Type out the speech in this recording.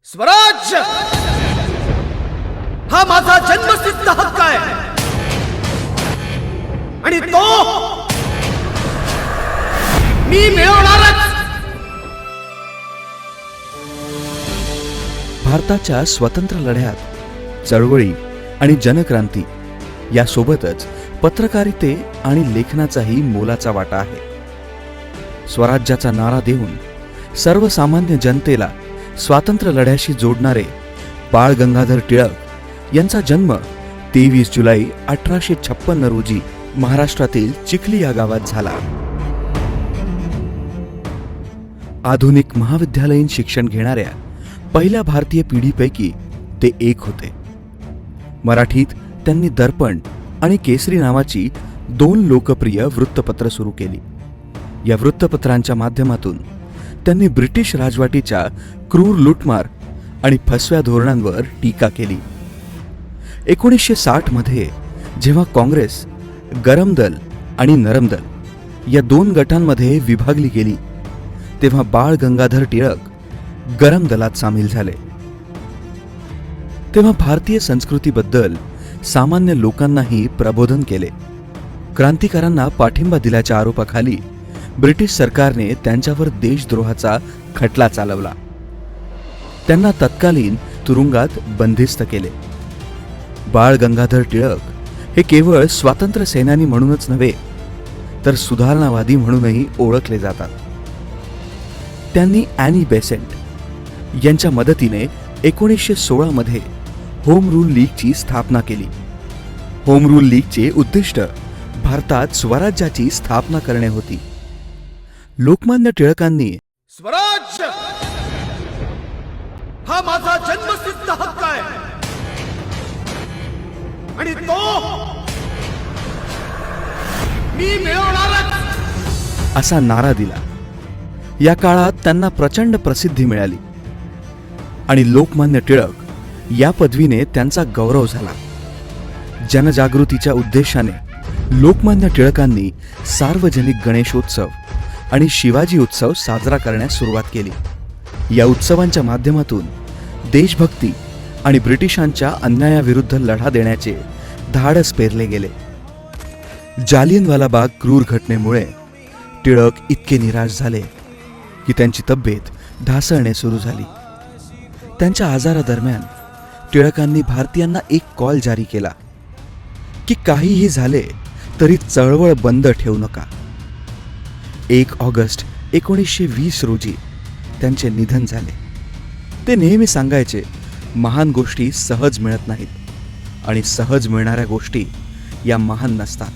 स्वराज्य हा माझा जन्मसिद्ध हक्क आहे आणि तो मी मिळवणारच. भारताच्या स्वतंत्र लढ्यात चळवळी आणि जनक्रांती यासोबतच पत्रकारिते आणि लेखनाचाही मोलाचा वाटा आहे. स्वराज्याचा नारा देऊन सर्वसामान्य जनतेला स्वातंत्र्य लढ्याशी जोडणारे बाळ गंगाधर टिळक यांचा जन्म 23 जुलै 1856 रोजी महाराष्ट्रातील चिखली या गावात झाला. आधुनिक महाविद्यालयीन शिक्षण घेणाऱ्या पहिल्या भारतीय पिढीपैकी ते एक होते. मराठीत त्यांनी दर्पण आणि केसरी नावाची 2 लोकप्रिय वृत्तपत्र सुरू केली. या वृत्तपत्रांच्या माध्यमातून त्यांनी ब्रिटिश राजवटीच्या क्रूर लुटमार आणि फसव्या धोरणांवर टीका केली. 1960 मध्ये जेव्हा काँग्रेस गरम दल आणि नरम दल या 2 गटांमध्ये विभागली गेली तेव्हा बाळ गंगाधर टिळक गरम दलात सामील झाले. तेव्हा भारतीय संस्कृतीबद्दल सामान्य लोकांनाही प्रबोधन केले. क्रांतिकारांना पाठिंबा दिल्याच्या आरोपाखाली ब्रिटिश सरकारने त्यांच्यावर देशद्रोहाचा खटला चालवला. त्यांना तत्कालीन तुरुंगात बंदिस्त केले. बाळ गंगाधर टिळक हे केवळ स्वातंत्र्य सेनानी म्हणूनच नव्हे तर सुधारणावादी म्हणूनही ओळखले जातात. त्यांनी ॲनी बेसेंट यांच्या मदतीने 1916 मध्ये होम रूल लीगची स्थापना केली. होम रूल लीगचे उद्दिष्ट भारतात स्वराज्याची स्थापना करणे होती. लोकमान्य टिळकांनी स्वराज्य हा माझा जन्मसिद्ध हक्क आहे आणि तो मी मिळवणारच असा नारा दिला. या काळात त्यांना प्रचंड प्रसिद्धी मिळाली आणि लोकमान्य टिळक या पदवीने त्यांचा गौरव झाला. जनजागृतीच्या उद्देशाने लोकमान्य टिळकांनी सार्वजनिक गणेशोत्सव आणि शिवाजी उत्सव साजरा करण्यास सुरुवात केली. या उत्सवांच्या माध्यमातून देशभक्ती आणि ब्रिटिशांच्या अन्यायाविरुद्ध लढा देण्याचे धाडस पेरले गेले. जालियनवाला बाग क्रूर घटनेमुळे टिळक इतके निराश झाले की त्यांची तब्येत ढासळणे सुरू झाली. त्यांच्या आजारादरम्यान टिळकांनी भारतीयांना एक कॉल जारी केला की काहीही झाले तरी चळवळ बंद ठेवू नका. 1 ऑगस्ट 1920 रोजी त्यांचे निधन झाले. ते नेहमी सांगायचे, महान गोष्टी सहज मिळत नाहीत आणि सहज मिळणाऱ्या गोष्टी या महान नसतात.